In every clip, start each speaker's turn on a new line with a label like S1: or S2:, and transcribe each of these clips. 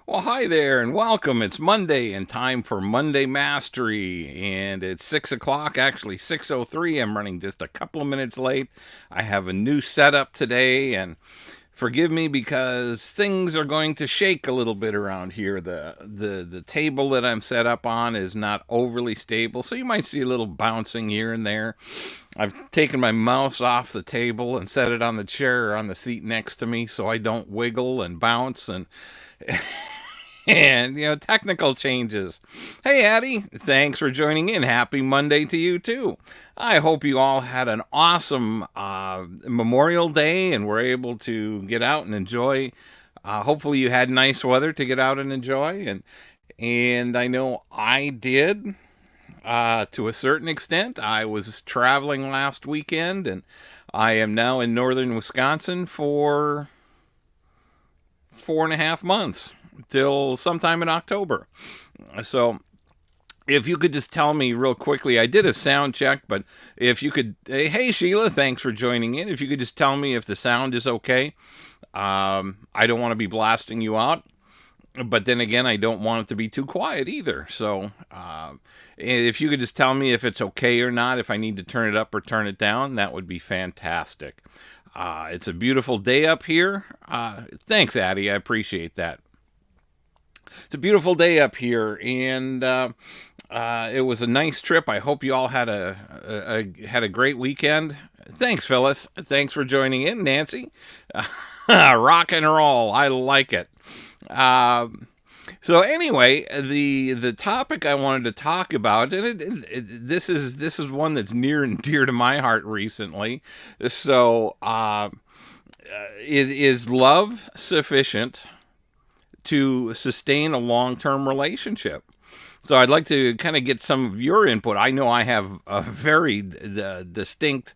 S1: Well, hi there and welcome. It's Monday and time for Monday Mastery. And it's 6 o'clock, actually 6:03. I'm running just a couple of minutes late. I have a new setup today, and forgive me because things are going to shake a little bit around here. The table that I'm set up on is not overly stable, so you might see a little bouncing here and there. I've taken my mouse off the table and set it on the chair or on the seat next to me so I don't wiggle and bounce and technical changes. Hey Addie, thanks for joining in. Happy Monday to you too. I hope you all had an awesome Memorial Day and were able to get out and enjoy. Hopefully you had nice weather to get out and enjoy, and I know I did. To a certain extent, I was traveling last weekend, and I am now in northern Wisconsin for 4.5 months till sometime in October. So, if you could just tell me real quickly, I did a sound check, but if you could, hey Sheila, thanks for joining in. If you could just tell me if the sound is okay. I don't want to be blasting you out, but then again, I don't want it to be too quiet either. So, if you could just tell me if it's okay or not, if I need to turn it up or turn it down, that would be fantastic. It's a beautiful day up here. Thanks, Addie. I appreciate that. It's a beautiful day up here, and it was a nice trip. I hope you all had a great weekend. Thanks, Phyllis. Thanks for joining in, Nancy. Rock and roll. I like it. So anyway, the topic I wanted to talk about, and this is one that's near and dear to my heart recently. So, is love sufficient to sustain a long-term relationship? So I'd like to kind of get some of your input. I know I have a very distinct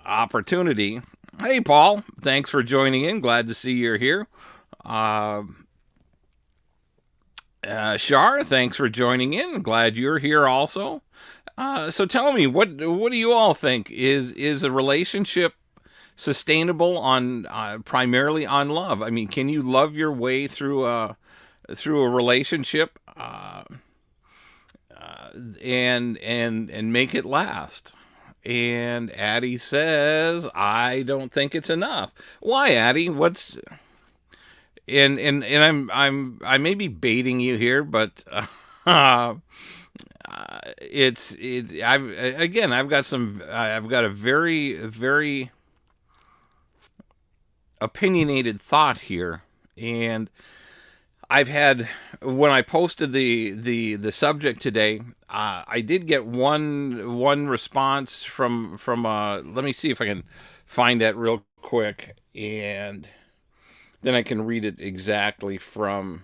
S1: opportunity. Hey, Paul, thanks for joining in. Glad to see you're here. Uh, Shar, thanks for joining in. Glad you're here also. So tell me, what do you all think? Is a relationship sustainable on primarily on love? I mean, can you love your way through a relationship and make it last? And Addie says, I don't think it's enough. Why, Addie? What's and I may be baiting you here, but uh, I've got a very opinionated thought here, and I've had when I posted the subject today, I did get one response from let me see if I can find that real quick, and then I can read it exactly from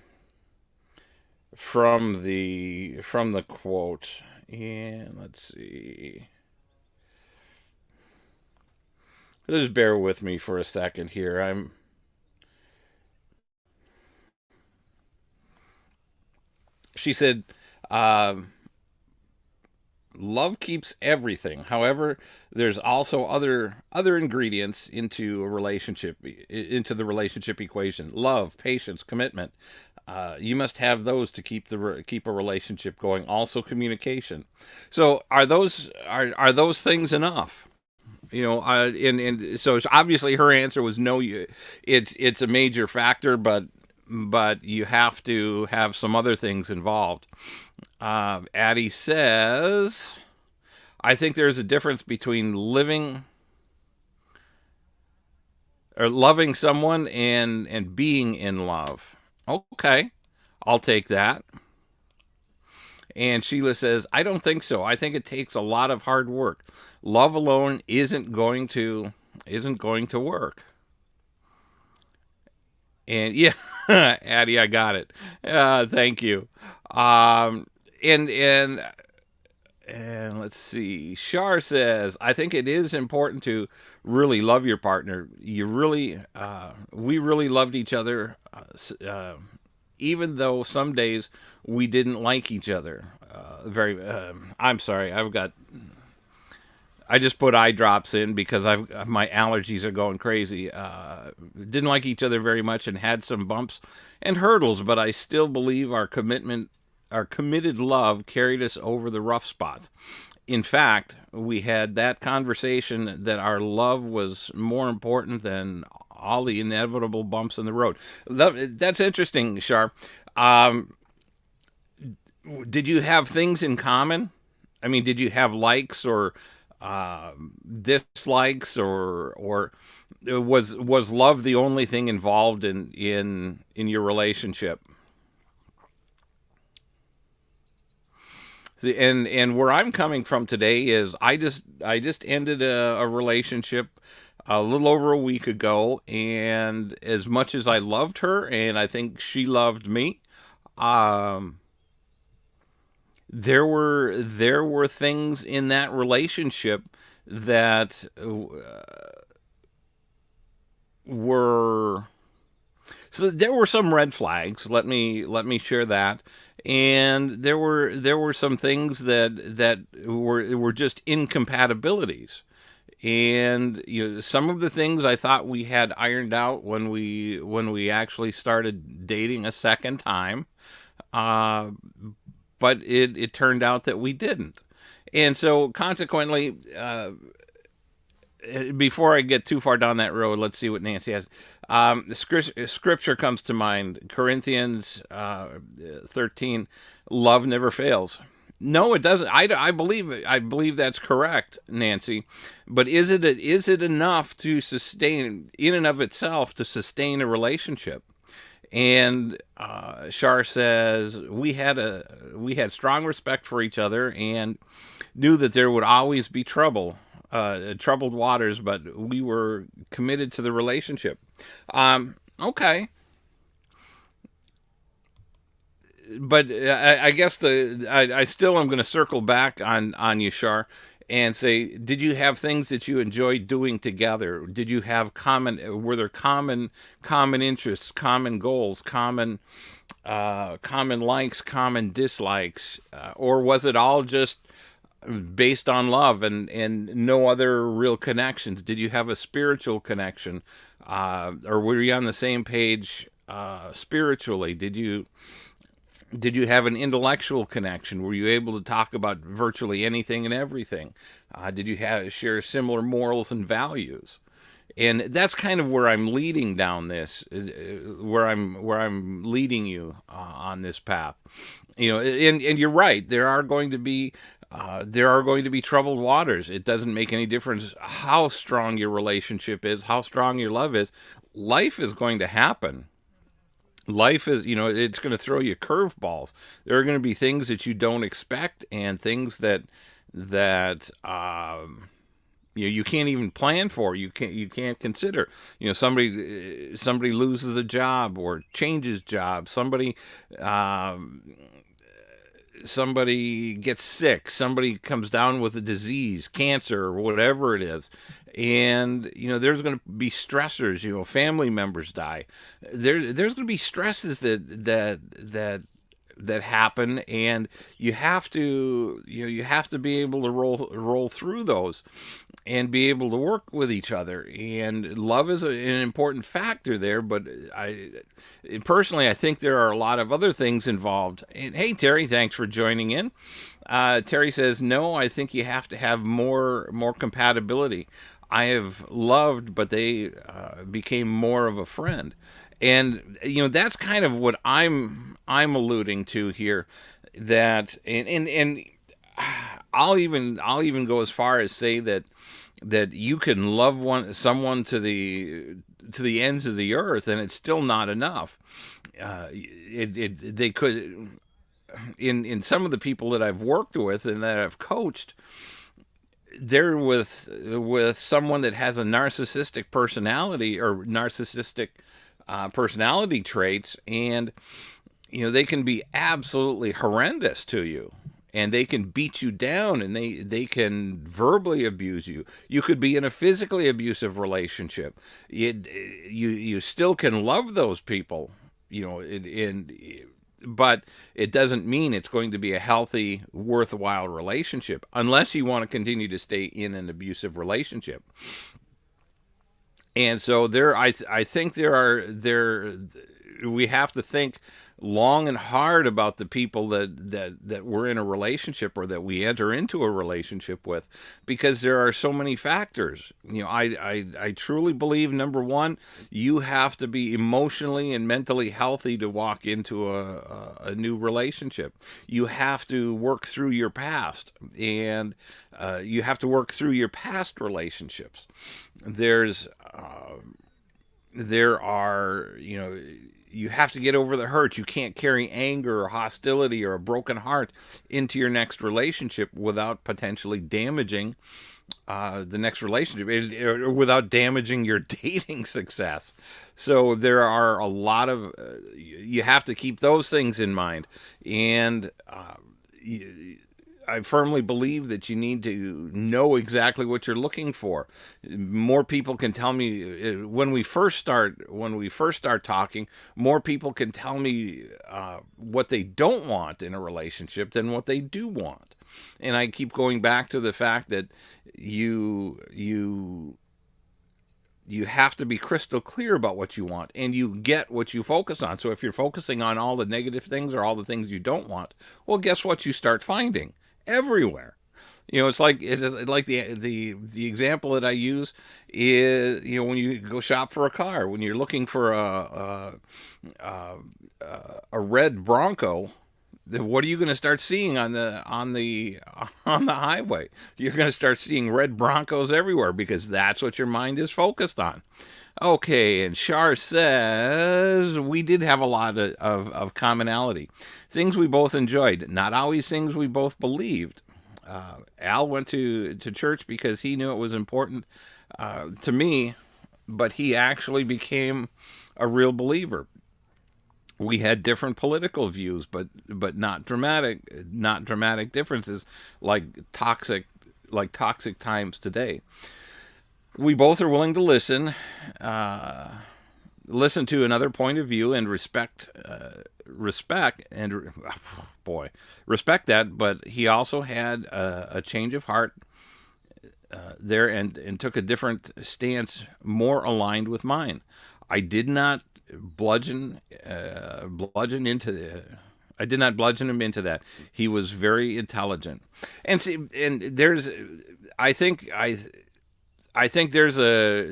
S1: the quote. And let's see. Just bear with me for a second here. She said, uh, love keeps everything. However, there's also other ingredients into the relationship equation. Love, patience, commitment. You must have those to keep a relationship going. Also, communication. So, are those things enough? And so obviously her answer was no. It's a major factor, but you have to have some other things involved. Addie says, I think there's a difference between living or loving someone and being in love. Okay, I'll take that. And Sheila says, I don't think so. I think it takes a lot of hard work. Love alone isn't going to work. And yeah, Addie, I got it. Thank you. Um, and and and let's see. Shar says, I think it is important to really love your partner. We really loved each other, even though some days we didn't like each other. I'm sorry. I just put eye drops in because my allergies are going crazy. Didn't like each other very much and had some bumps and hurdles, but I still believe our committed love carried us over the rough spots. In fact, we had that conversation that our love was more important than all the inevitable bumps in the road. That's interesting, Shar. Um, did you have things in common? I mean, did you have likes or dislikes, or was love the only thing involved in your relationship? See, and where I'm coming from today is I just ended a relationship a little over a week ago, and as much as I loved her, and I think she loved me, um, there were things in that relationship that were so there were some red flags. Let me share that. And there were some things that were just incompatibilities. And some of the things I thought we had ironed out when we actually started dating a second time, uh, but it turned out that we didn't. And so consequently, before I get too far down that road, let's see what Nancy has. The scripture comes to mind, Corinthians 13, love never fails. No, it doesn't. I believe that's correct, Nancy. But is it enough to sustain, in and of itself, to sustain a relationship? And Shar says we had strong respect for each other and knew that there would always be troubled waters, but we were committed to the relationship. Okay, but I guess I still am going to circle back on you, Shar, and say, did you have things that you enjoyed doing together? Did you have were there common interests, common goals, common likes, common dislikes, or was it all just based on love and no other real connections? Did you have a spiritual connection, or were you on the same page spiritually? Did you have an intellectual connection? Were you able to talk about virtually anything and everything? Did you share similar morals and values? And that's kind of where I'm leading down this, where I'm leading you on this path. And you're right. There are going to be troubled waters. It doesn't make any difference how strong your relationship is, how strong your love is. Life is going to happen. Life is, it's going to throw you curveballs. There are going to be things that you don't expect, and things that you can't even plan for. You can't consider. Somebody loses a job or changes jobs. Somebody gets sick, somebody comes down with a disease, cancer, or whatever it is. And, there's going to be stressors, family members die. There's going to be stresses that happen, and you have to be able to roll through those and be able to work with each other. And love is an important factor there, but personally, I think there are a lot of other things involved. And hey, Terry, thanks for joining in. Terry says, no, I think you have to have more compatibility. I have loved, but they became more of a friend. And that's kind of what I'm alluding to here. That and I'll even go as far as say that you can love someone to the ends of the earth, and it's still not enough. They could, in some of the people that I've worked with and that I've coached, they're with someone that has a narcissistic personality, or narcissistic personality traits, and they can be absolutely horrendous to you, and they can beat you down, and they can verbally abuse you. You could be in a physically abusive relationship. You still can love those people, and but it doesn't mean it's going to be a healthy, worthwhile relationship unless you want to continue to stay in an abusive relationship. And so I think we have to think long and hard about the people that we're in a relationship or that we enter into a relationship with, because there are so many factors. I truly believe, number one, you have to be emotionally and mentally healthy to walk into a new relationship. You have to work through your past, and you have to work through your past relationships. There's there are, you have to get over the hurt. You can't carry anger or hostility or a broken heart into your next relationship without potentially damaging the next relationship, or without damaging your dating success. So there are a lot of, you have to keep those things in mind. And I firmly believe that you need to know exactly what you're looking for. More people can tell me when we first start talking. More people can tell me what they don't want in a relationship than what they do want. And I keep going back to the fact that you have to be crystal clear about what you want, and you get what you focus on. So if you're focusing on all the negative things or all the things you don't want, well, guess what? You start finding everywhere. It's like the example that I use is, when you go shop for a car, when you're looking for a red Bronco, then what are you going to start seeing on the highway? You're going to start seeing red Broncos everywhere, because that's what your mind is focused on. Okay, and Shar says we did have a lot of commonality. Things we both enjoyed, not always things we both believed. Al went to church because he knew it was important to me, but he actually became a real believer. We had different political views, but not dramatic differences like toxic times today. We both are willing to listen to another point of view and respect that. But he also had a change of heart there, and took a different stance, more aligned with mine. I did not bludgeon him into that. He was very intelligent, and see, and there's, I think there's a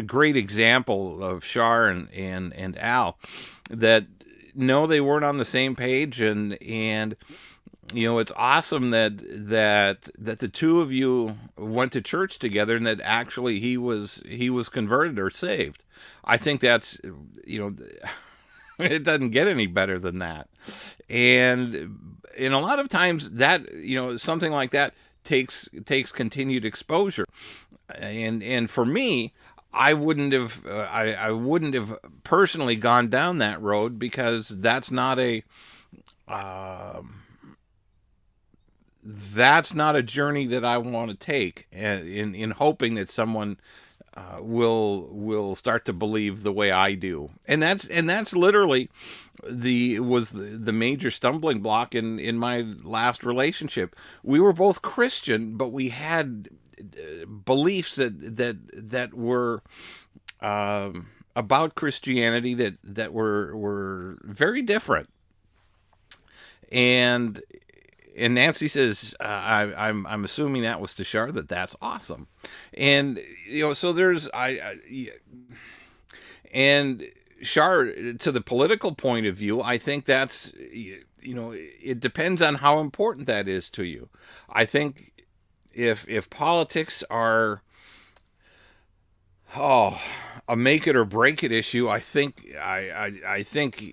S1: great example of Shar and Al, that no, they weren't on the same page, and it's awesome that the two of you went to church together, and that actually he was converted or saved. I think that's, it doesn't get any better than that. And a lot of times that, something like that takes continued exposure. And for me, I wouldn't have personally gone down that road, because that's not a journey that I want to take, in hoping that someone will start to believe the way I do. And that's literally the major stumbling block in my last relationship. We were both Christian, but we had beliefs that were about Christianity that were very different. And Nancy says, I'm assuming that was to Shar, that's awesome. And so there's and Shar, to the political point of view, I think that's, it depends on how important that is to you. I think if politics are a make it or break it issue, I think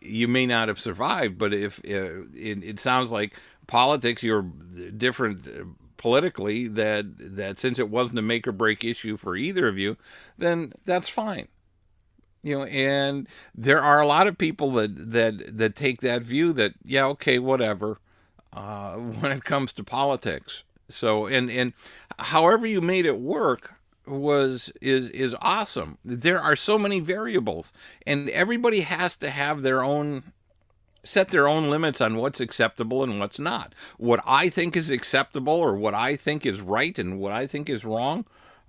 S1: you may not have survived. But if it sounds like politics, you're different politically, that since it wasn't a make or break issue for either of you, then that's fine. And there are a lot of people that take that view, that, yeah, okay, whatever, when it comes to politics. So, and however you made it work, is awesome. There are so many variables, and everybody has to have their own set their own limits on what's acceptable and what's not. What I think is acceptable or what I think is right and what I think is wrong,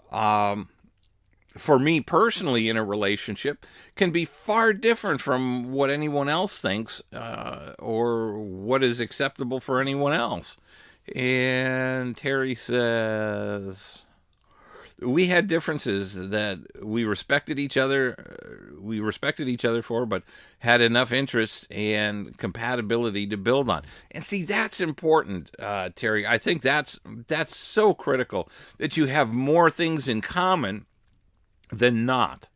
S1: for me personally in a relationship, can be far different from what anyone else thinks or what is acceptable for anyone else. And Terry says, we had differences that we respected each other for, but had enough interests and compatibility to build on. And see, that's important, Terry. I think that's so critical, that you have more things in common than not.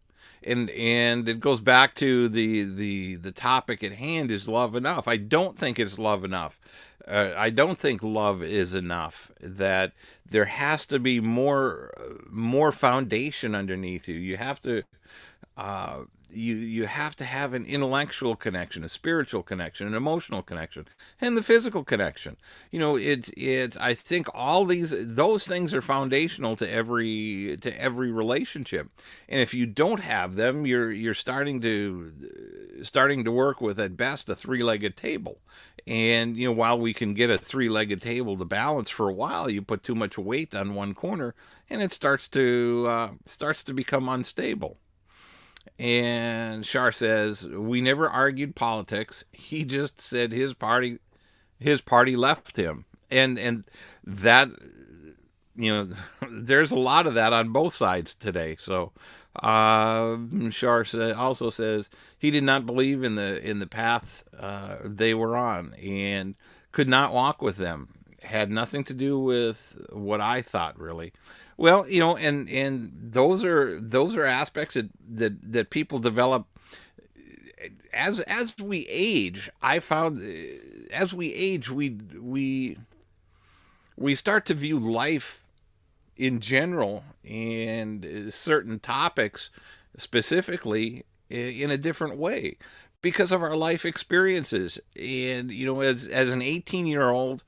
S1: And it goes back to the topic at hand: is love enough? I don't think it's love enough. I don't think love is enough. That there has to be more foundation underneath you. You have to you have to have an intellectual connection, a spiritual connection, an emotional connection, and the physical connection. It's I think all those things are foundational to every relationship. And if you don't have them, you're starting to work with, at best, a three-legged table. And while we can get a three-legged table to balance for a while, you put too much weight on one corner, and it starts to become unstable. And Shar says, we never argued politics. He just said his party left him. And that, there's a lot of that on both sides today. So Shar also says he did not believe in the path they were on and could not walk with them. Had nothing to do with what I thought, really. Well, and those are aspects that people develop as we age. I found as we age, we start to view life in general and certain topics specifically in a different way because of our life experiences. And as an 18-year-old,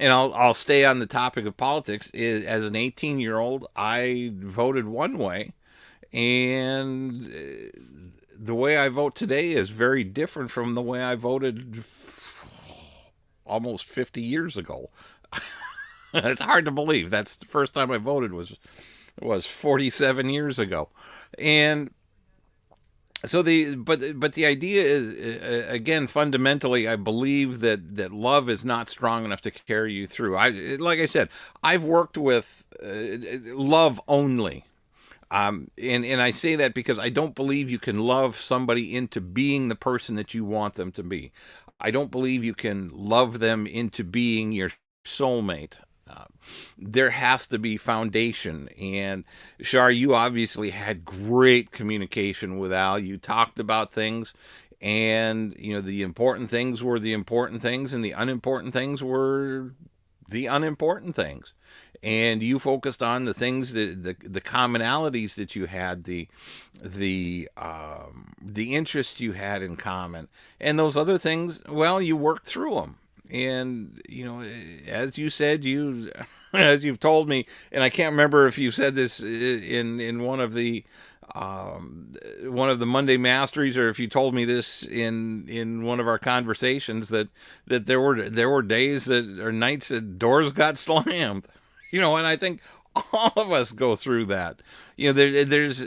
S1: and I'll stay on the topic of politics. As an 18-year-old, I voted one way, and the way I vote today is very different from the way I voted almost 50 years ago. It's hard to believe. That's the first time I voted was 47 years ago. And so but the idea is, again, fundamentally, I believe that love is not strong enough to carry you through. Like I said, I've worked with love only. And I say that because I don't believe you can love somebody into being the person that you want them to be. I don't believe you can love them into being your soulmate. There has to be foundation. And Shar, you obviously had great communication with Al. You talked about things, and the important things were the important things, and the unimportant things were the unimportant things. And you focused on the things that the commonalities that you had, the interests you had in common, and those other things. Well, you worked through them. And as you said, as you've told me, and I can't remember if you said this in one of the Monday Masteries, or if you told me this in one of our conversations, that there were days or nights that doors got slammed. And I think all of us go through that. There's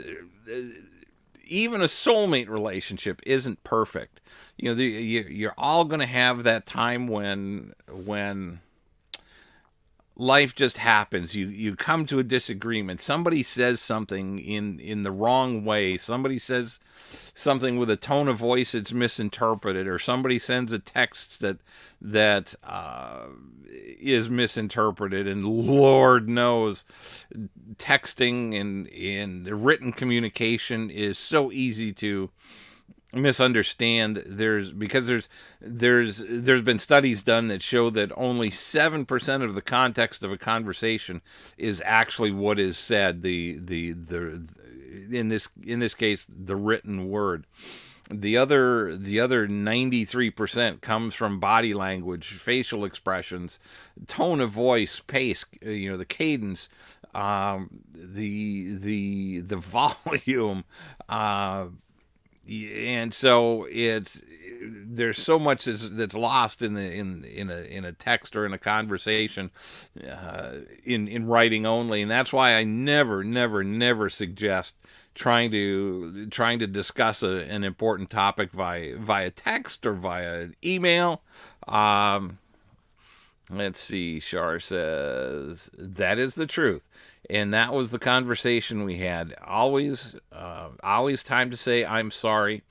S1: even a soulmate relationship isn't perfect. You're all going to have that time when life just happens. You come to a disagreement. Somebody says something in the wrong way. Somebody says something with a tone of voice that's misinterpreted, or somebody sends a text that is misinterpreted. And Lord knows, texting and written communication is so easy to misunderstand. There's been studies done that show that only 7% of the context of a conversation is actually what is said. In this case, the written word. The other 93% comes from body language, facial expressions, tone of voice, pace, the cadence, the volume, and so there's so much that's lost in a text or in a conversation, in writing only, and that's why I never suggest trying to discuss an important topic via text or via email. Let's see. Shar says that is the truth, and that was the conversation we had. Always time to say I'm sorry,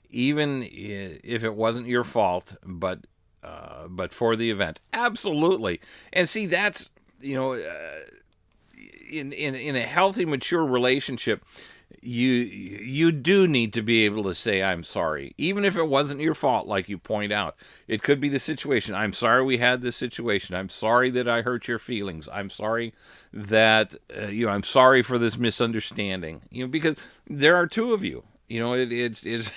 S1: even if it wasn't your fault, but for the event. Absolutely. And see, that's in a healthy, mature relationship, you do need to be able to say I'm sorry, even if it wasn't your fault, like you point out. It could be the situation. I'm sorry we had this situation. I'm sorry that I hurt your feelings. I'm sorry that I'm sorry for this misunderstanding. Because there are two of you. It's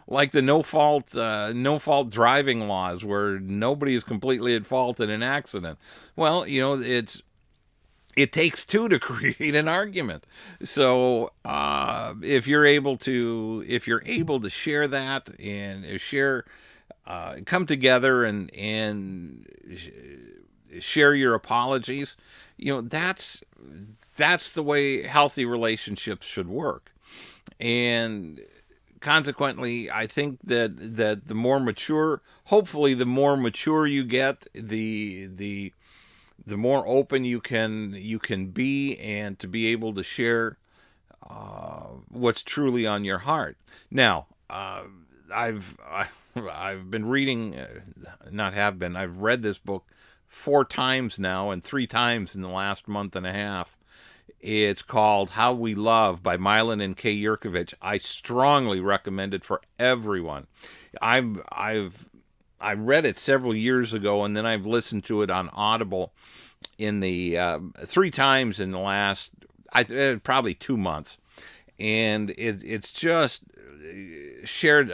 S1: like the no fault driving laws, where nobody is completely at fault in an accident. Well, it takes two to create an argument. So if you're able to share that and come together and share your apologies, that's the way healthy relationships should work. And consequently, I think that the more mature, hopefully the more mature you get, the more open you can be, and to be able to share what's truly on your heart. Now, I've been reading, I've read this book 4 times now, and 3 times in the last month and a half. It's called How We Love by Milan and Kay Yurkovich. I strongly recommend it for everyone. I read it several years ago, and then I've listened to it on Audible in the 3 times in the last probably 2 months, and it's just shared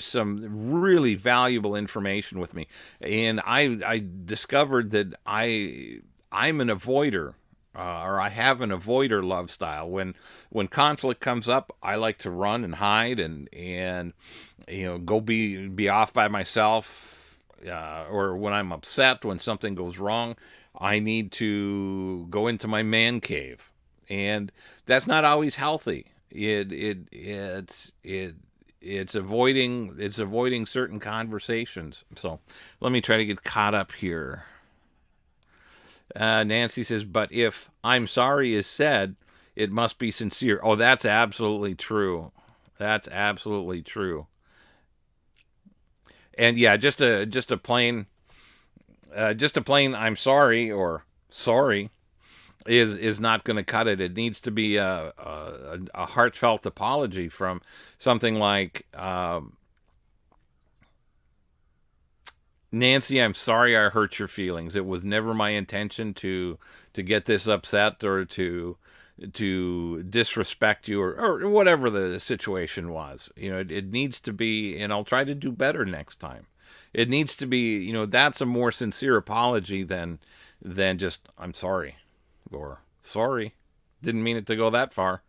S1: some really valuable information with me. And I discovered that I'm an avoider. Or I have an avoider love style. When conflict comes up, I like to run and hide and go be off by myself. Or when I'm upset, when something goes wrong, I need to go into my man cave, and that's not always healthy. It's avoiding certain conversations. So let me try to get caught up here. Nancy says, but if I'm sorry is said, it must be sincere. Oh, that's absolutely true. That's absolutely true. And yeah, just a plain I'm sorry or sorry is not going to cut it. It needs to be a heartfelt apology from something like, Nancy, I'm sorry I hurt your feelings. It was never my intention to get this upset or to disrespect you or whatever the situation was. It needs to be, and I'll try to do better next time. It needs to be, that's a more sincere apology than just I'm sorry or sorry. Didn't mean it to go that far.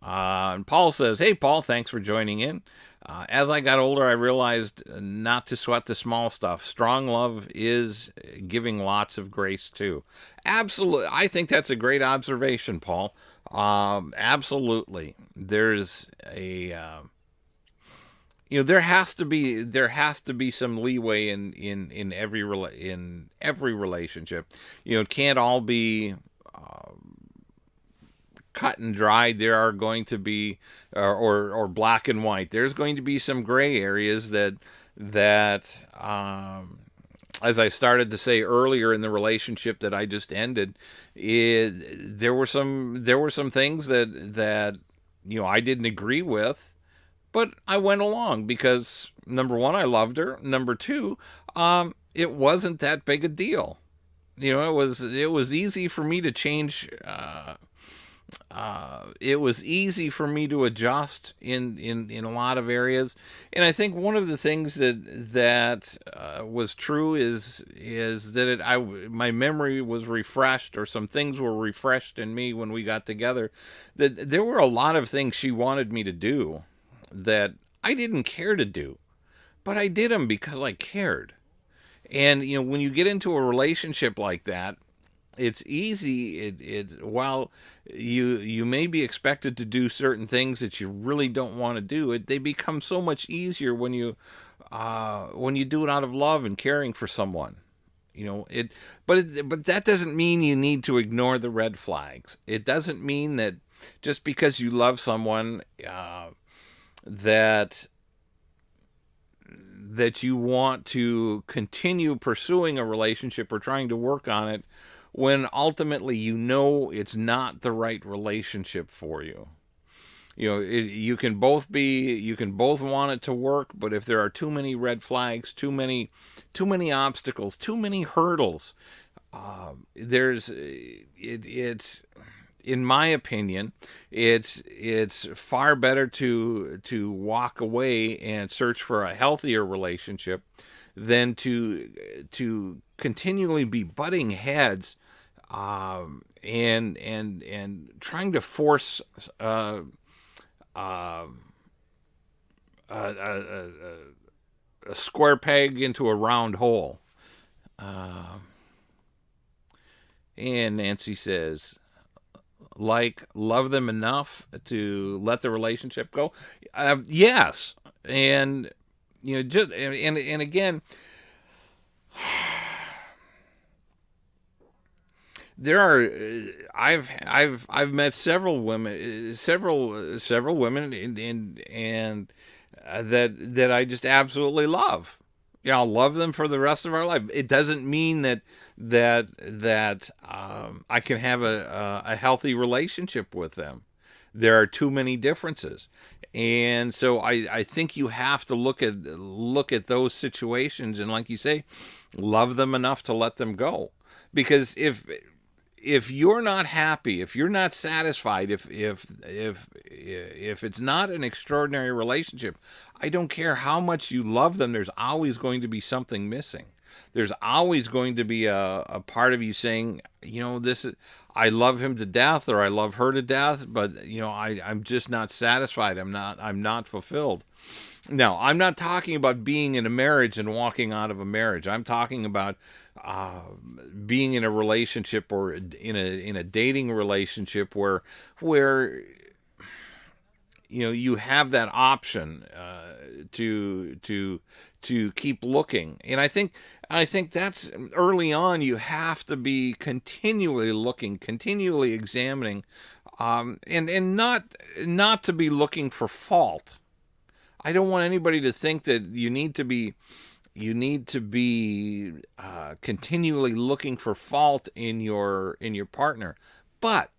S1: And Paul says, hey, Paul, thanks for joining in. As I got older, I realized not to sweat the small stuff. Strong love is giving lots of grace, too. Absolutely. I think that's a great observation, Paul. Absolutely. There's there has to be some leeway in every relationship. It can't all be cut and dried. There are going to be or black and white. There's going to be some gray areas that as I started to say earlier in the relationship that I just ended, there were some things that I didn't agree with, but I went along because, number one, I loved her. Number two, it wasn't that big a deal. It was easy for me to change it was easy for me to adjust in a lot of areas, and I think one of the things that was true is that my memory was refreshed, or some things were refreshed in me when we got together. That there were a lot of things she wanted me to do that I didn't care to do, but I did them because I cared. And when you get into a relationship like that, it's easy. While you may be expected to do certain things that you really don't want to do, they become so much easier when you do it out of love and caring for someone. But that doesn't mean you need to ignore the red flags. It doesn't mean that just because you love someone, that you want to continue pursuing a relationship or trying to work on it, when ultimately it's not the right relationship for you. You can both want it to work, but if there are too many red flags, too many obstacles, too many hurdles, it's in my opinion, it's far better to walk away and search for a healthier relationship than to continually be butting heads, and trying to force a, a, a square peg into a round hole. And Nancy says, love them enough to let the relationship go. Yes, and just and again, there are I've met several women, several women, and that I just absolutely love. I'll love them for the rest of our life. It doesn't mean that I can have a healthy relationship with them. There are too many differences, and so I think you have to look at those situations, and like you say, love them enough to let them go. Because if you're not happy, if you're not satisfied, if it's not an extraordinary relationship, I don't care how much you love them, there's always going to be something missing. There's always going to be a part of you saying, I love him to death, or I love her to death, but I'm just not satisfied. I'm not fulfilled. Now, I'm not talking about being in a marriage and walking out of a marriage. I'm talking about being in a relationship, or in a dating relationship where you have that option to keep looking. And I think that's early on. You have to be continually looking, continually examining, and not to be looking for fault. I don't want anybody to think that you need to be continually looking for fault in your partner. But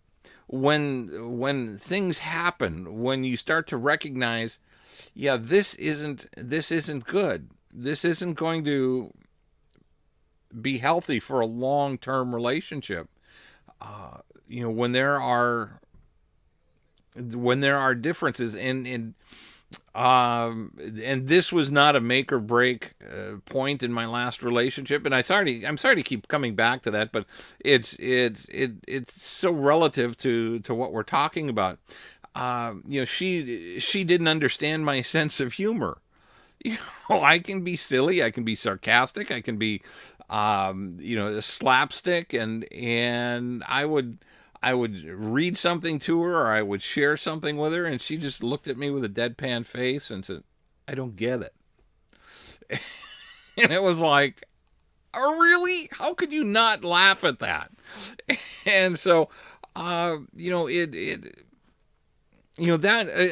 S1: when things happen, when you start to recognize, yeah, this isn't good. This isn't going to be healthy for a long-term relationship. When there are differences, and this was not a make or break point in my last relationship, and I'm sorry to keep coming back to that, but it's so relative to what we're talking about. She didn't understand my sense of humor. I can be silly, I can be sarcastic, I can be slapstick, and I would read something to her, or I would share something with her, and she just looked at me with a deadpan face and said, "I don't get it." And it was like, "Oh, really? How could you not laugh at that?" And so, that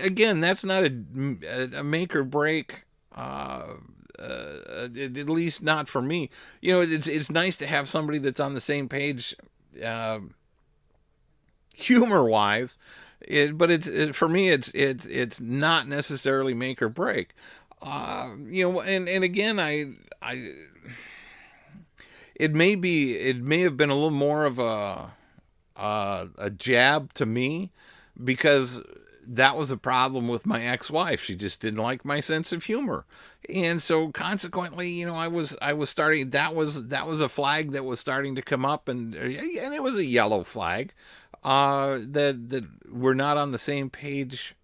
S1: again, that's not a make or break. At least not for me. It's nice to have somebody that's on the same page, humor wise, but for me, it's not necessarily make or break. And again, it may have been a little more of a jab to me, because that was a problem with my ex-wife. She just didn't like my sense of humor, and so consequently, I was starting. That was a flag that was starting to come up, and it was a yellow flag. That we're not on the same page,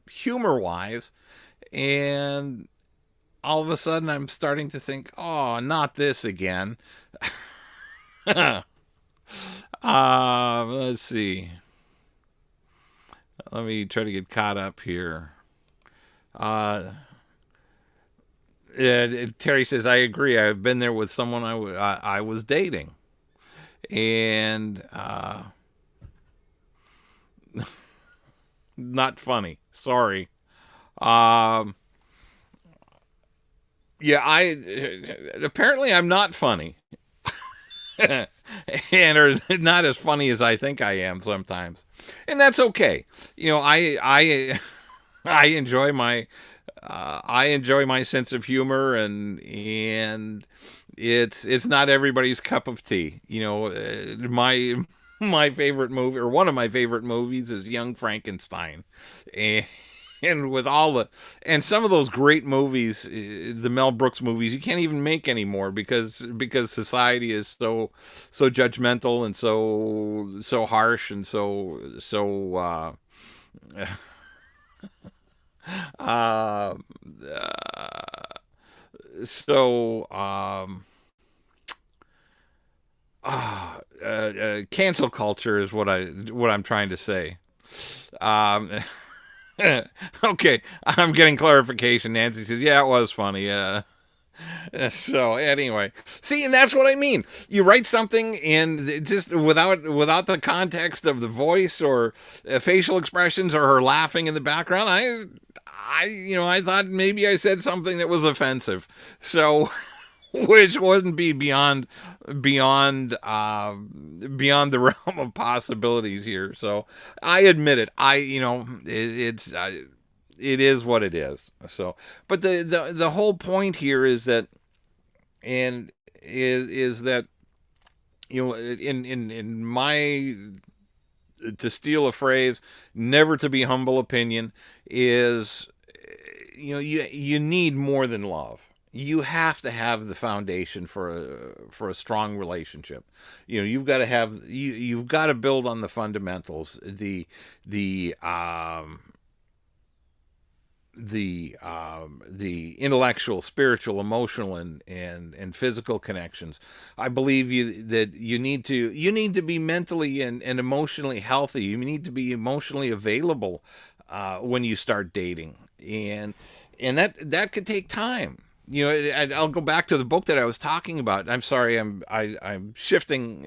S1: humor wise, and all of a sudden I'm starting to think, oh, not this again. Let's see. Let me try to get caught up here. Uh, Terry says, I agree. I've been there with someone I was dating. And not funny. Sorry. Um, yeah, apparently I'm not funny. And or not as funny as I think I am sometimes. And that's okay. I enjoy my sense of humor, and it's not everybody's cup of tea. My favorite movie, or one of my favorite movies, is Young Frankenstein, and with all the, and some of those great movies, the Mel Brooks movies, you can't even make anymore, because society is so judgmental, and so harsh, and uh, so cancel culture is what I'm trying to say. Um, okay, I'm getting clarification. Nancy says, "Yeah, it was funny." So anyway, see, and that's what I mean. You write something, and just without the context of the voice, or facial expressions, or her laughing in the background, I thought maybe I said something that was offensive. So, which wouldn't be beyond the realm of possibilities here. So I admit it. It is what it is. So, but the whole point here is that, and is that, in my, to steal a phrase, never to be humble opinion, is, you need more than love. You have to have the foundation for a strong relationship. You've got to build on the fundamentals, the intellectual, spiritual, emotional, and physical connections. I believe that you need to be mentally and emotionally healthy. You need to be emotionally available when you start dating, and that could take time. I'll go back to the book that I was talking about. I'm sorry, I'm shifting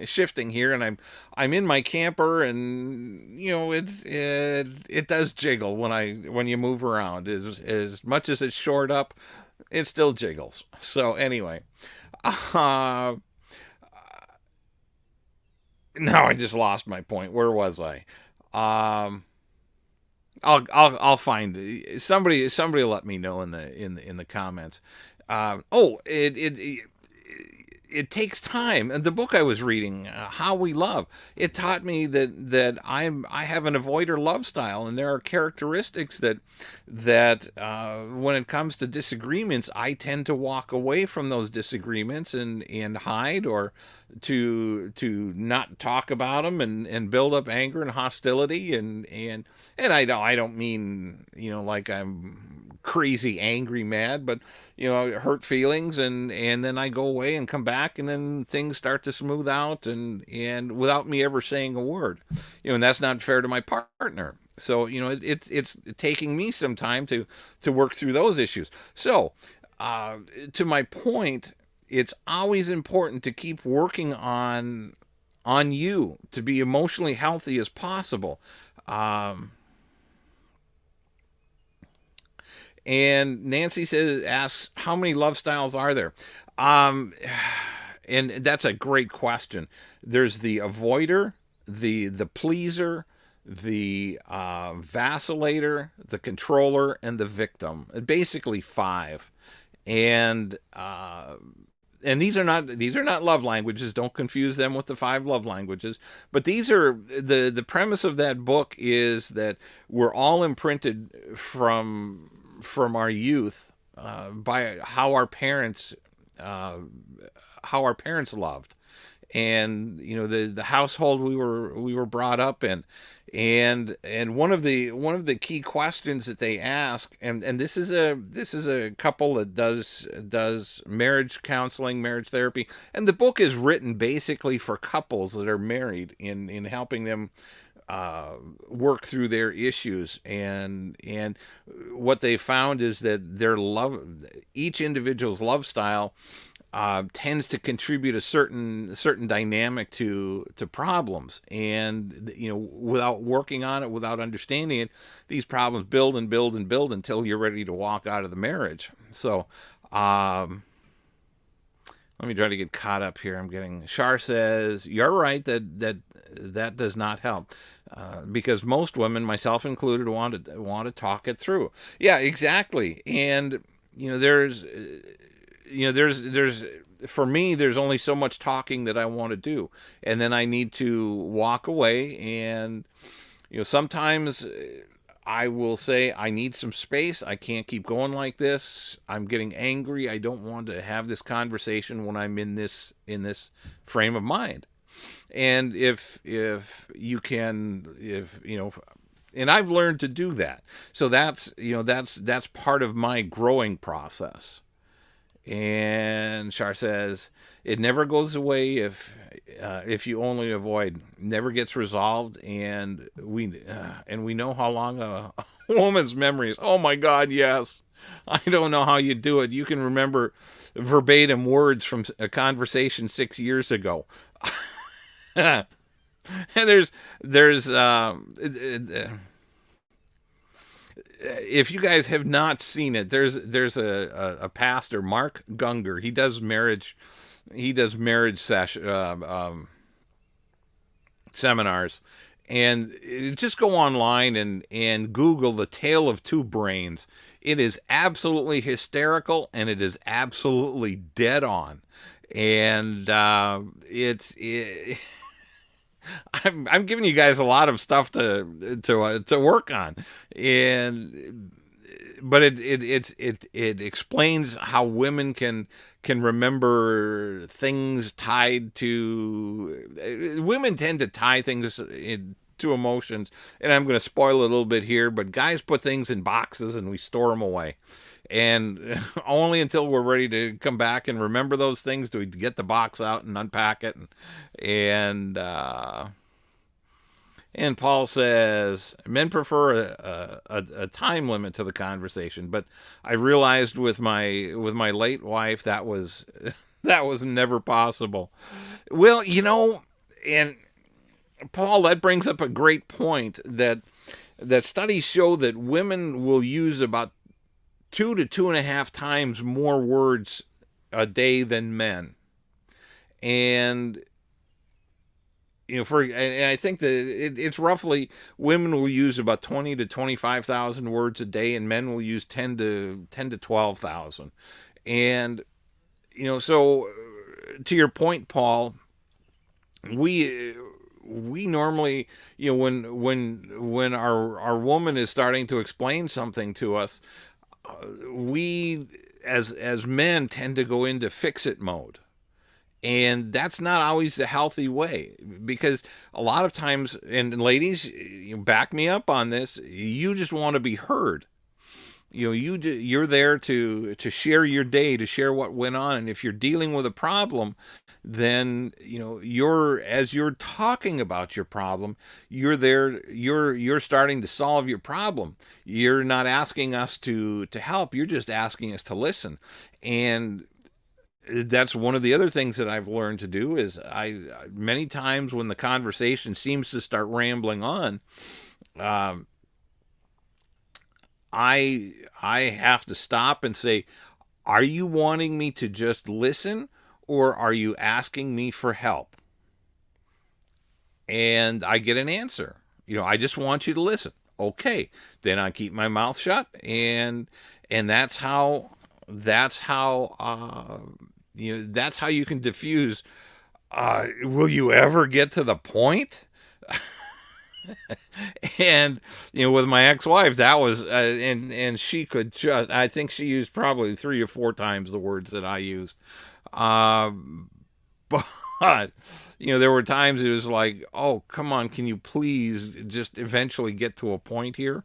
S1: here, and I'm in my camper, and it does jiggle when you move around. As much as it's shored up, it still jiggles. So anyway, uh, now I just lost my point. Where was I? Um, I'll find somebody. Somebody let me know in the comments. It takes time. And the book I was reading, How We Love, it taught me that I have an avoider love style, and there are characteristics that when it comes to disagreements, I tend to walk away from those disagreements, and hide, or to not talk about them, and build up anger and hostility, and I don't mean, like I'm crazy angry mad, but hurt feelings, and then I go away and come back, and then things start to smooth out, and without me ever saying a word, and that's not fair to my partner. So it's taking me some time to work through those issues. So, to my point, it's always important to keep working on you to be emotionally healthy as possible. Um, And Nancy asks, how many love styles are there? Um, and that's a great question. There's the avoider, the pleaser, the vacillator, the controller, and the victim. Basically five. And and these are not love languages. Don't confuse them with the 5 love languages. But these are the premise of that book is that we're all imprinted from our youth by uh, how our parents loved, and the household we were brought up in. And one of the key questions that they ask, and this is a couple that does marriage counseling, marriage therapy, and the book is written basically for couples that are married, in helping them work through their issues. And what they found is that each individual's love style tends to contribute a certain dynamic to problems, and without working on it, without understanding it, these problems build and build and build until you're ready to walk out of the marriage. So let me try to get caught up here. Shar says, you're right that does not help, because most women, myself included, want to talk it through. Yeah, exactly. And there's for me, there's only so much talking that I want to do, and then I need to walk away. And sometimes I will say, I need some space. I can't keep going like this. I'm getting angry. I don't want to have this conversation when I'm in this frame of mind. And if you can, and I've learned to do that. So that's part of my growing process. And Shar says, it never goes away if you only avoid. Never gets resolved, and we know how long a woman's memory is. Oh my God, yes. I don't know how you do it. You can remember verbatim words from a conversation 6 years ago. And there's if you guys have not seen it, there's a pastor, Mark Gunger. He does marriage seminars, and just go online and Google The Tale of Two Brains. It is absolutely hysterical, and it is absolutely dead on, and I'm giving you guys a lot of stuff to work on, but it explains how women can remember things tied to. Women tend to tie things to emotions, and I'm going to spoil a little bit here, but guys put things in boxes and we store them away. And only until we're ready to come back and remember those things do we get the box out and unpack it. And Paul says, men prefer a time limit to the conversation, but I realized with my late wife that was never possible. Well, and Paul, that brings up a great point that studies show that women will use about 2 to 2.5 times more words a day than men. And and I think that it's roughly, women will use about 20 to 25,000 words a day, and men will use 10 to 12,000. And so to your point, Paul, we normally, when our woman is starting to explain something to us, we as men tend to go into fix-it mode. And that's not always a healthy way, because a lot of times, and ladies, you back me up on this, you just want to be heard. You're there to share your day, to share what went on. And if you're dealing with a problem, then as you're talking about your problem, you're starting to solve your problem. You're not asking us to help, you're just asking us to listen. And that's one of the other things that I've learned to do is many times when the conversation seems to start rambling on, I have to stop and say, are you wanting me to just listen, or are you asking me for help? And I get an answer. I just want you to listen. Okay, then I keep my mouth shut, and that's how that's how you can diffuse. Will you ever get to the point? And with my ex-wife, that was and she could just, I think she used probably 3 or 4 times the words that I used. uh but there were times it was like, oh, come on, can you please just eventually get to a point here?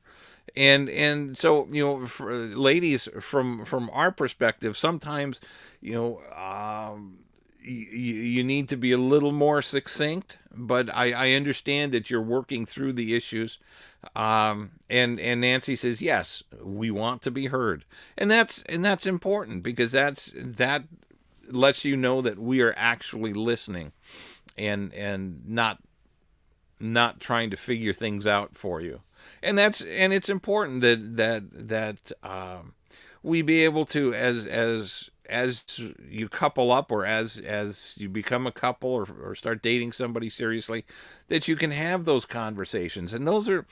S1: And so, for ladies, from our perspective, sometimes you need to be a little more succinct, but I understand that you're working through the issues. And Nancy says, yes, we want to be heard. And that's important, because that lets you know that we are actually listening, and not trying to figure things out for you. And it's important that we be able to, as you couple up, or as you become a couple, or start dating somebody seriously, that you can have those conversations. And those are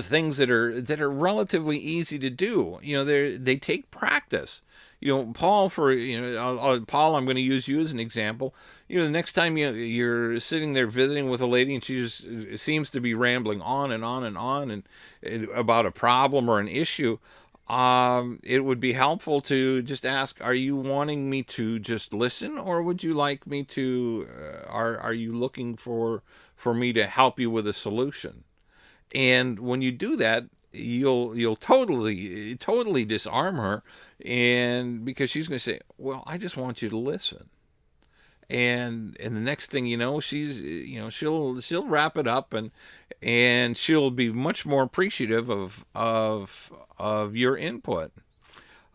S1: things that are relatively easy to do. They take practice. Paul, Paul, I'm going to use you as an example. The next time you're sitting there visiting with a lady, and she just seems to be rambling on and on and on, and about a problem or an issue, it would be helpful to just ask, are you wanting me to just listen, or would you like me to, are you looking for me to help you with a solution? And when you do that, you'll totally disarm her, and because she's going to say, well, I just want you to listen. And the next thing you know, she'll wrap it up, and she'll be much more appreciative of your input.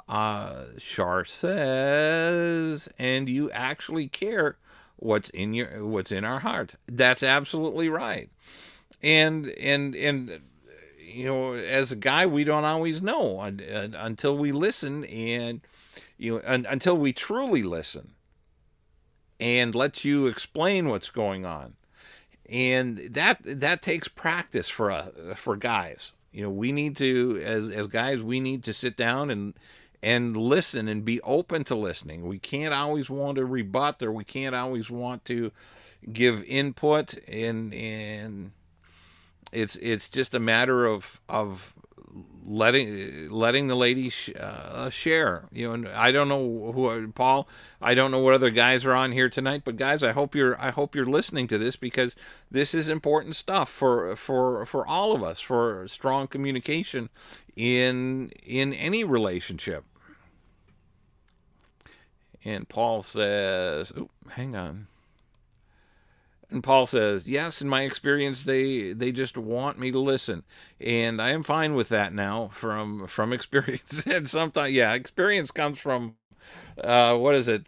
S1: Shar says, and you actually care what's in our heart. That's absolutely right. And as a guy, we don't always know until we listen, and until we truly listen and let you explain what's going on. And that takes practice for guys. We need to, as guys, we need to sit down and listen, and be open to listening. We can't always want to rebut, or we can't always want to give input, and it's just a matter of letting the lady share. And I don't know Paul. I don't know what other guys are on here tonight, but guys, I hope you're listening to this, because this is important stuff for all of us, for strong communication in any relationship. And Paul says, oh, hang on. And Paul says, yes, in my experience, they just want me to listen. And I am fine with that now, from experience. And sometimes, yeah, experience comes from, what is it?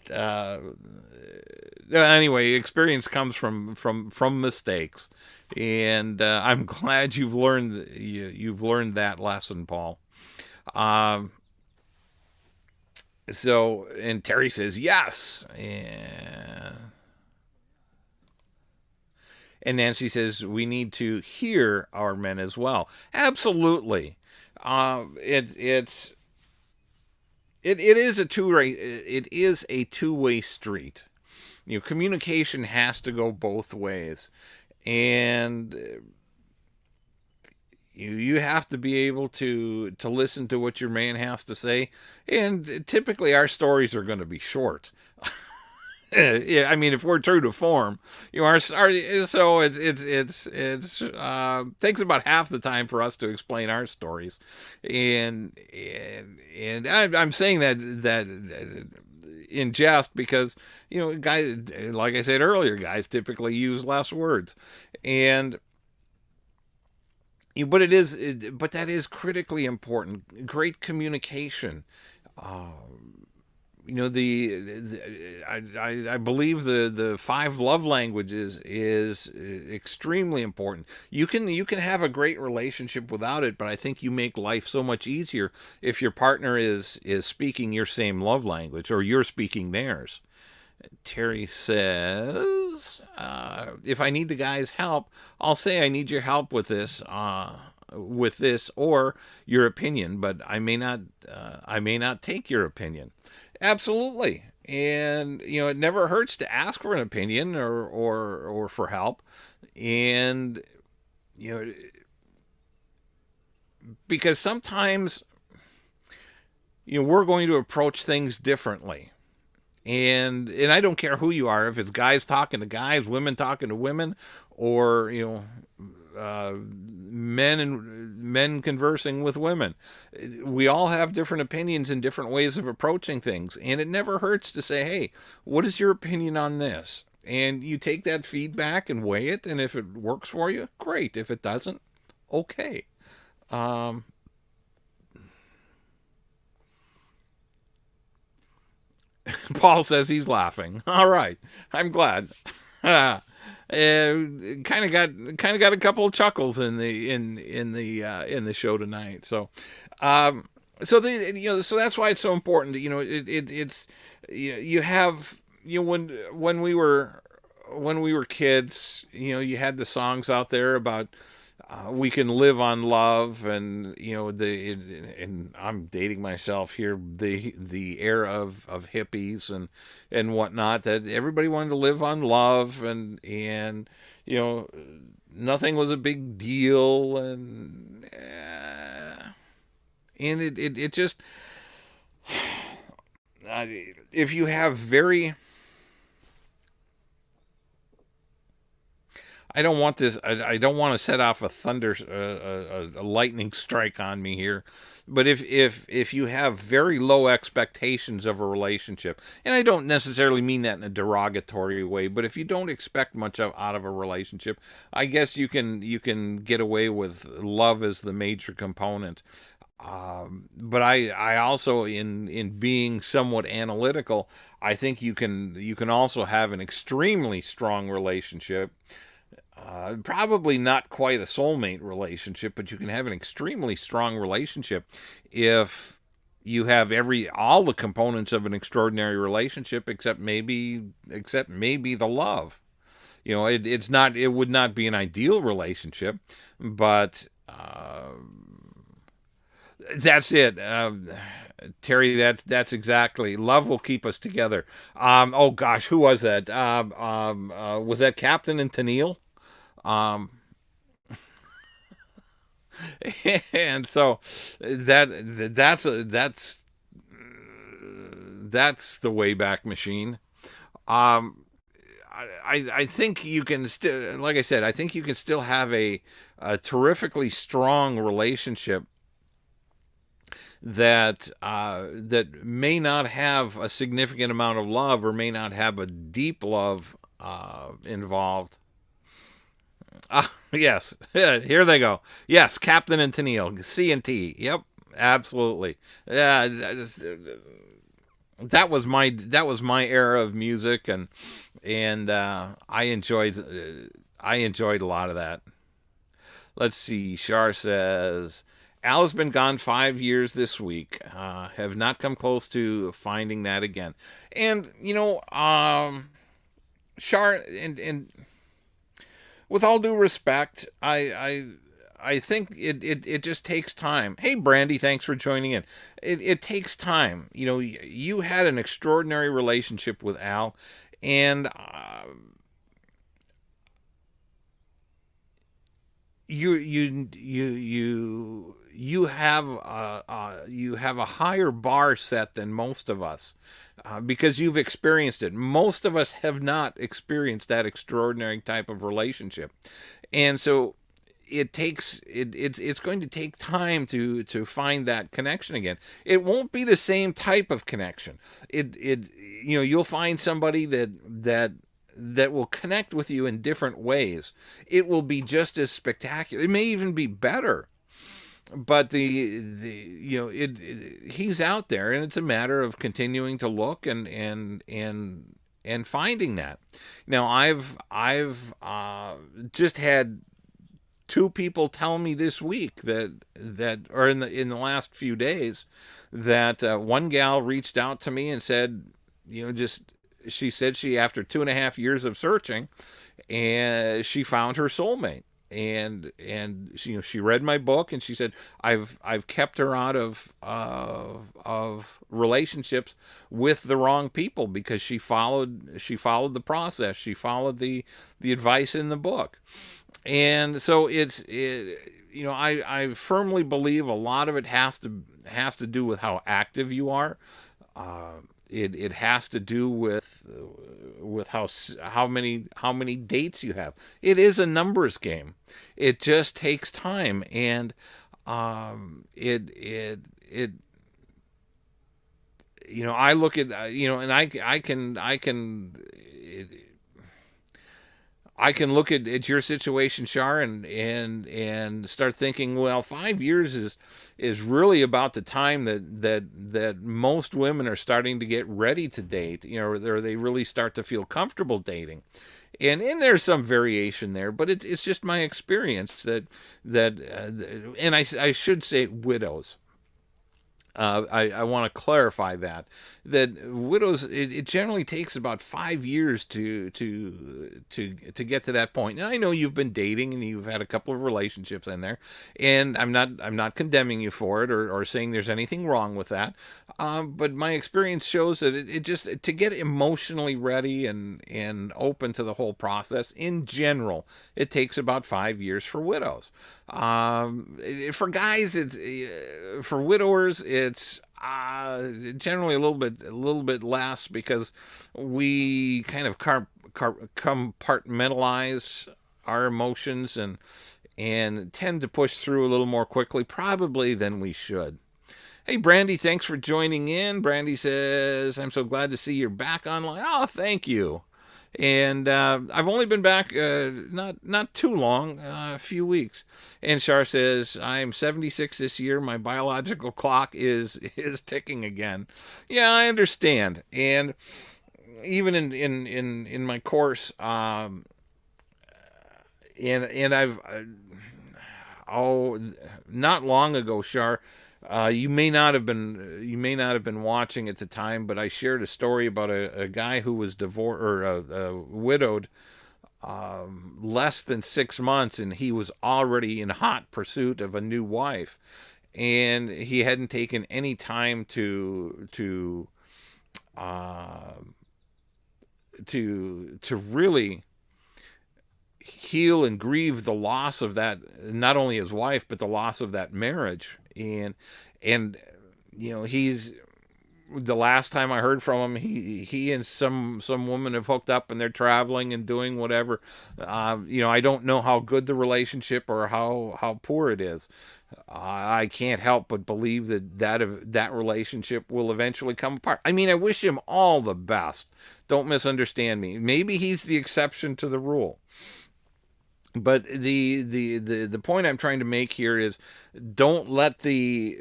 S1: Anyway, experience comes from mistakes. And I'm glad you've learned that lesson, Paul. So, and Terry says, yes. And Nancy says, we need to hear our men as well. Absolutely. It is a two-way street. Communication has to go both ways. And you have to be able to listen to what your man has to say. And typically our stories are going to be short. Yeah, I mean, if we're true to form, our so it's takes about half the time for us to explain our stories, and I'm saying that in jest, because guys, like I said earlier, guys typically use less words, but that is critically important. Great communication. I believe the 5 love languages is extremely important. You can have a great relationship without it, but I think you make life so much easier if your partner is speaking your same love language, or you're speaking theirs. Terry says, if I need the guy's help, I'll say I need your help with this, or your opinion, but I may not take your opinion. Absolutely. And it never hurts to ask for an opinion or for help. And you know because sometimes we're going to approach things differently. And I don't care who you are, if it's guys talking to guys, women talking to women, or men conversing with women. We all have different opinions and different ways of approaching things, and it never hurts to say, "Hey, what is your opinion on this?" And you take that feedback and weigh it, and if it works for you, great. If it doesn't, okay. Um, Paul says he's laughing. All right, I'm glad. Kind of got a couple of chuckles in the show tonight. Um, so that's why it's so important. It's you have when we were kids. You had the songs out there about we can live on love, and and I'm dating myself here, the era of hippies and whatnot, that everybody wanted to live on love, and you know nothing was a big deal, and it just if you have very I don't want this. I don't want to set off a thunder, a lightning strike on me here. But if you have very low expectations of a relationship, and I don't necessarily mean that in a derogatory way, but if you don't expect much out of a relationship, I guess you can get away with love as the major component. But I also in being somewhat analytical, I think you can also have an extremely strong relationship, probably not quite a soulmate relationship, but you can have an extremely strong relationship if you have all the components of an extraordinary relationship, except maybe the love. It would not be an ideal relationship, but that's it. Terry, that's exactly. Love will keep us together. Oh gosh, who was that? Was that Captain and Tennille? Um, and so that's the Wayback Machine. Um, I think you can still, like I said, I think you can still have a terrifically strong relationship that may not have a significant amount of love, or may not have a deep love involved. Yes, here they go. Yes, Captain and Tennille, C and T. Yep, absolutely. Yeah, that was my era of music, and I enjoyed a lot of that. Let's see. Shar says, Al has been gone 5 years this week. Have not come close to finding that again. And Shar, and with all due respect, I think it just takes time. Hey, Brandy, thanks for joining in. It takes time. You had an extraordinary relationship with Al, and you have a higher bar set than most of us, because you've experienced it. Most of us have not experienced that extraordinary type of relationship, and so it's going to take time to find that connection again. It won't be the same type of connection. You'll find somebody that will connect with you in different ways. It will be just as spectacular. It may even be better. But he's out there, and it's a matter of continuing to look and finding that. Now, I've just had two people tell me this week that or in the last few days, that one gal reached out to me and said, just she said she, after 2.5 years of searching, and she found her soulmate. and she read my book, and she said I've kept her out of relationships with the wrong people because she followed the process, she followed the advice in the book. And so I firmly believe a lot of it has to do with how active you are. It has to do with how many dates you have. It is a numbers game. It just takes time, and it I look at and I can look at your situation, Shar, and start thinking, well, 5 years is really about the time that most women are starting to get ready to date, or they really start to feel comfortable dating. And there's some variation there, but it's just my experience and I should say widows. I want to clarify that widows, it generally takes about 5 years to get to that point. And I know you've been dating and you've had a couple of relationships in there, and I'm not condemning you for it, or saying there's anything wrong with that. But my experience shows that it just, to get emotionally ready and open to the whole process in general, it takes about 5 years for widows. For guys, for widowers, it's generally a little bit less, because we kind of compartmentalize our emotions and tend to push through a little more quickly, probably, than we should. Hey, Brandy, thanks for joining in. Brandy says, I'm so glad to see you're back online. Oh, thank you. And I've only been back not too long, a few weeks. And Shar says, I'm 76 this year. My biological clock is ticking again. Yeah, I understand. And even in my course, and I've not long ago, Shar. You may not have been watching at the time, but I shared a story about a guy who was divorced, or widowed, less than 6 months, and he was already in hot pursuit of a new wife, and he hadn't taken any time uh, to really heal and grieve the loss of that, not only his wife, but the loss of that marriage. And he's, the last time I heard from him, he and some woman have hooked up, and they're traveling and doing whatever. I don't know how good the relationship or how poor it is. I can't help but believe that relationship will eventually come apart. I mean, I wish him all the best. Don't misunderstand me. Maybe he's the exception to the rule. But the point I'm trying to make here is, don't let age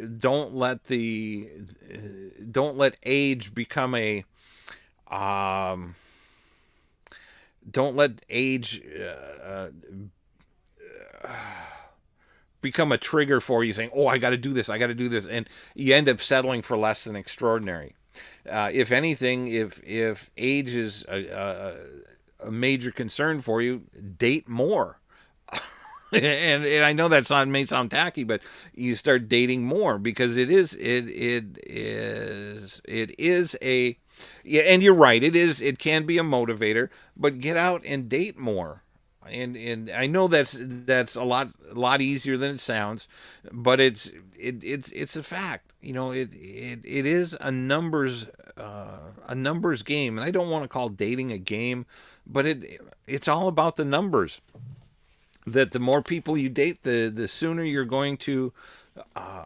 S1: become a um don't let age become a trigger for you, saying, oh, I got to do this, and you end up settling for less than extraordinary. If anything, if age is a major concern for you, date more. and I know may sound tacky, but you start dating more, because it is a, yeah, and you're right, it can be a motivator, but get out and date more. And I know that's a lot easier than it sounds, but it's a fact. It is a numbers game, and I don't want to call dating a game, but it's all about the numbers. That the more people you date, the sooner you're going to,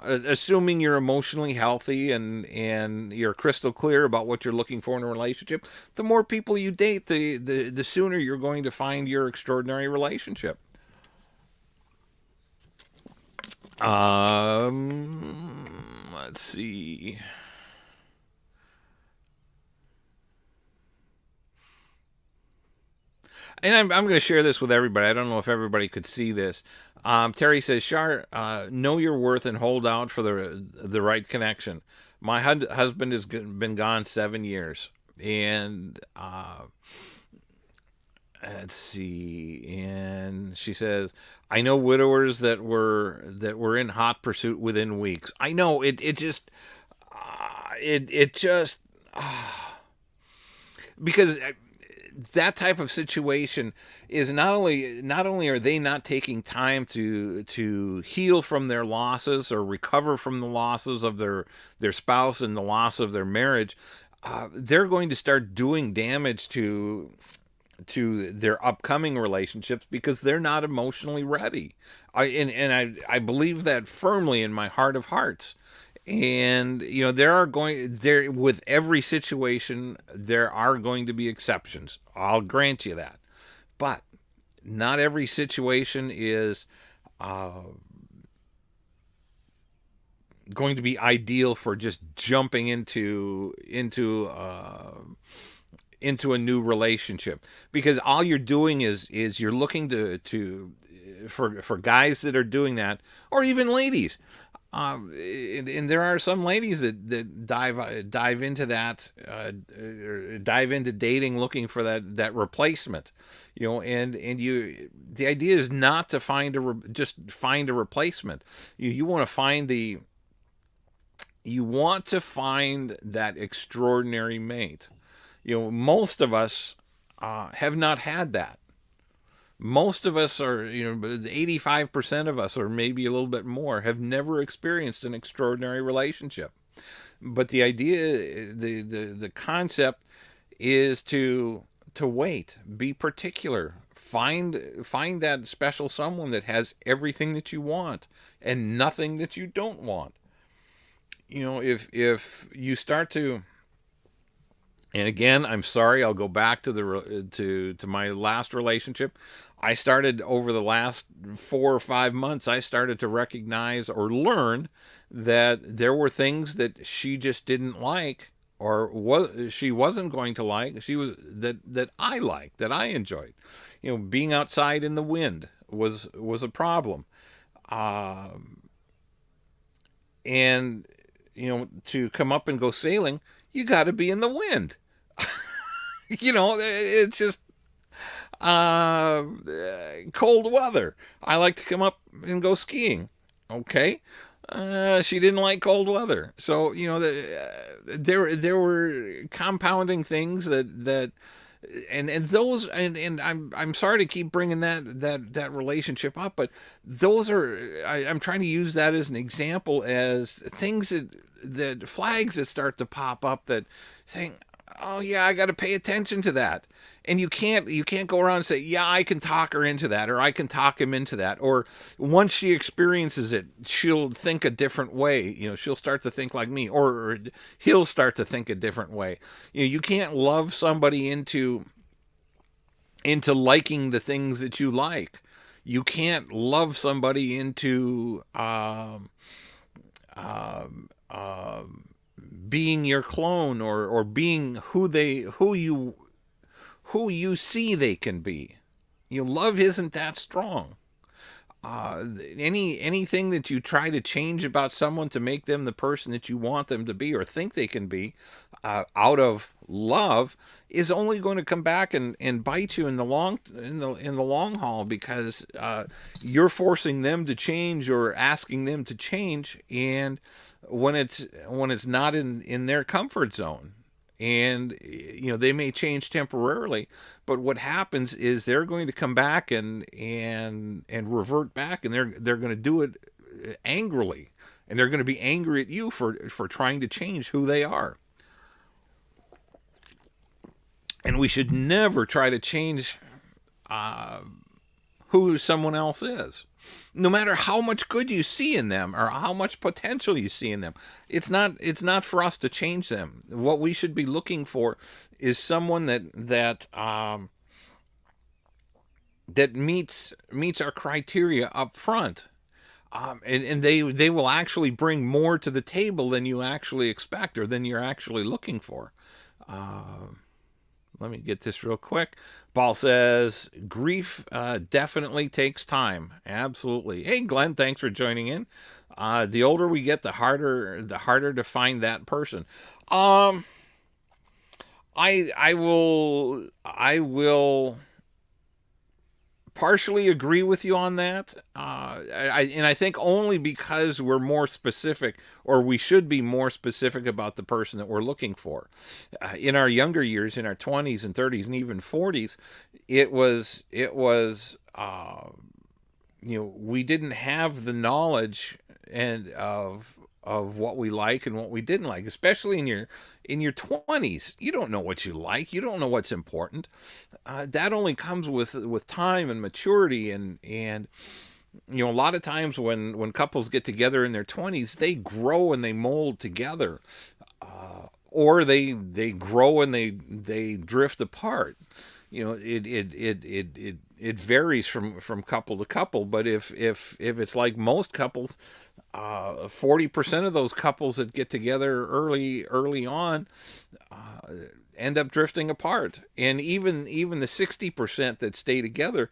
S1: assuming you're emotionally healthy and you're crystal clear about what you're looking for in a relationship, the more people you date, the sooner you're going to find your extraordinary relationship. Let's see. And I'm going to share this with everybody. I don't know if everybody could see this. Terry says, Shar, know your worth and hold out for the right connection. My husband has been gone 7 years, and let's see. And she says, I know widowers that were in hot pursuit within weeks. I know it just it just because that type of situation is not only are they not taking time to heal from their losses or recover from the losses of their spouse and the loss of their marriage, they're going to start doing damage to their upcoming relationships because they're not emotionally ready. I believe that firmly in my heart of hearts. And there with every situation there are going to be exceptions. I'll grant you that, but not every situation is going to be ideal for just jumping into a new relationship, because all you're doing is you're looking for guys that are doing that, or even ladies. And there are some ladies that dive into that, dive into dating looking for that replacement, the idea is not to just find a replacement. You want to find that extraordinary mate. Most of us have not had that. Most of us 85% of us, or maybe a little bit more, have never experienced an extraordinary relationship. But the idea, the concept is to wait, be particular, find that special someone that has everything that you want and nothing that you don't want. If you start to, and again, I'm sorry, I'll go back to my last relationship. I started over the last 4 or 5 months, I started to recognize or learn that there were things that she just didn't like, or she wasn't going to like. She was that I liked, that I enjoyed. Being outside in the wind was a problem. And to come up and go sailing, you got to be in the wind. It's just cold weather. I like to come up and go skiing. Okay. She didn't like cold weather. So, there were compounding things that and those, and I'm sorry to keep bringing that relationship up, but those are, I'm trying to use that as an example, as things that flags that start to pop up, that saying, oh yeah, I got to pay attention to that. And you can't go around and say, yeah, I can talk her into that, or I can talk him into that. Or once she experiences it, she'll think a different way. She'll start to think like me, or he'll start to think a different way. You can't love somebody into liking the things that you like. You can't love somebody into being your clone, or being who you see they can be. Love isn't that strong. Anything that you try to change about someone to make them the person that you want them to be or think they can be, out of love, is only going to come back and bite you in the long haul, because you're forcing them to change or asking them to change, and when it's not in their comfort zone. And they may change temporarily, but what happens is they're going to come back and revert back, and they're going to do it angrily, and they're going to be angry at you for trying to change who they are. And we should never try to change who someone else is, no matter how much good you see in them or how much potential you see in them. It's not for us to change them. What we should be looking for is someone that meets our criteria up front. And they will actually bring more to the table than you actually expect, or than you're actually looking for. Let me get this real quick. Paul says, grief definitely takes time. Absolutely. Hey, Glenn, thanks for joining in. The older we get, the harder to find that person. I will partially agree with you on that. And I think only because we're more specific, or we should be more specific about the person that we're looking for. In our younger years, in our 20s and 30s and even 40s, we didn't have the knowledge and of what we like and what we didn't like, especially in your 20s. You don't know what you like, you don't know what's important. That only comes with time and maturity, and a lot of times when couples get together in their 20s, they grow and they mold together, or they grow and they drift apart. It varies from couple to couple, but if it's like most couples, 40% of those couples that get together early on end up drifting apart, and even the 60% that stay together,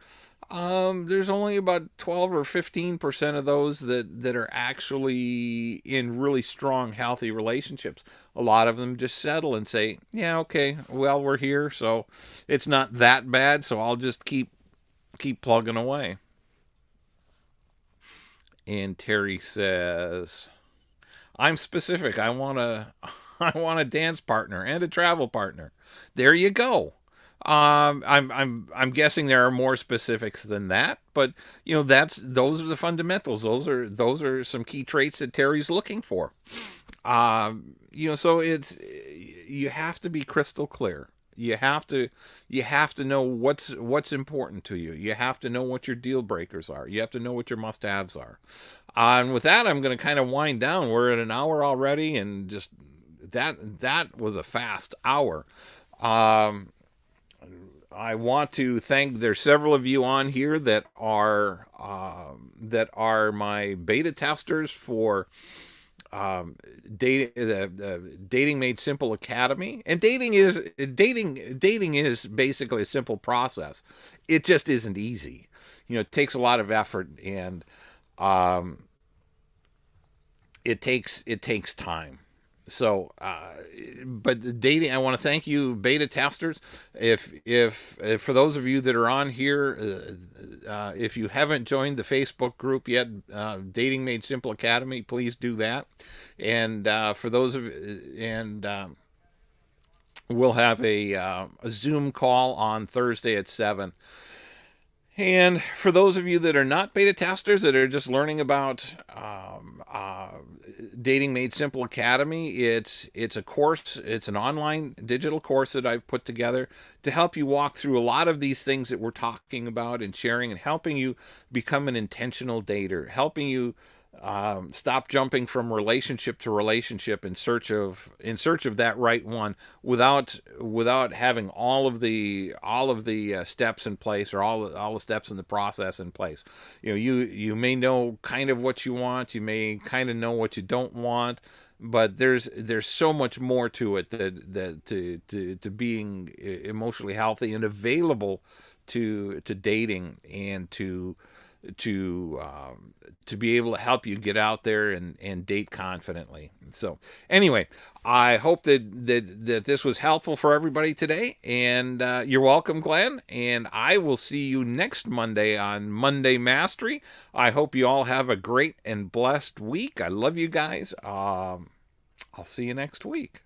S1: there's only about 12 or 15% of those that are actually in really strong, healthy relationships. A lot of them just settle and say, yeah, okay, well, we're here, so it's not that bad, so I'll just keep plugging away. And Terry says, I'm specific. I want a dance partner and a travel partner. There you go. I'm guessing there are more specifics than that, but those are the fundamentals. Those are some key traits that Terry's looking for. So you have to be crystal clear. You have to know what's important to you. You have to know what your deal breakers are. You have to know what your must-haves are. And with that, I'm going to kind of wind down. We're at an hour already, and just that was a fast hour. I want to thank. There's several of you on here that are my beta testers for Dating Made Simple Academy. And dating is basically a simple process. It just isn't easy. It takes a lot of effort, and it takes time. So, but the dating, I want to thank you, beta testers. If for those of you that are on here, if you haven't joined the Facebook group yet, Dating Made Simple Academy, please do that. And for those of we'll have a Zoom call on Thursday at 7. And for those of you that are not beta testers, that are just learning about Dating Made Simple Academy, it's a course. It's an online digital course that I've put together to help you walk through a lot of these things that we're talking about and sharing, and helping you become an intentional dater, helping you stop jumping from relationship to relationship in search of that right one, without having all of the steps in place, or all the steps in the process in place. You may know kind of what you want, you may kind of know what you don't want, but there's so much more to it that to being emotionally healthy and available to dating, and to be able to help you get out there and date confidently. So anyway, I hope that this was helpful for everybody today, and you're welcome, Glenn, and I will see you next Monday on Monday Mastery. I hope you all have a great and blessed week. I love you guys. I'll see you next week.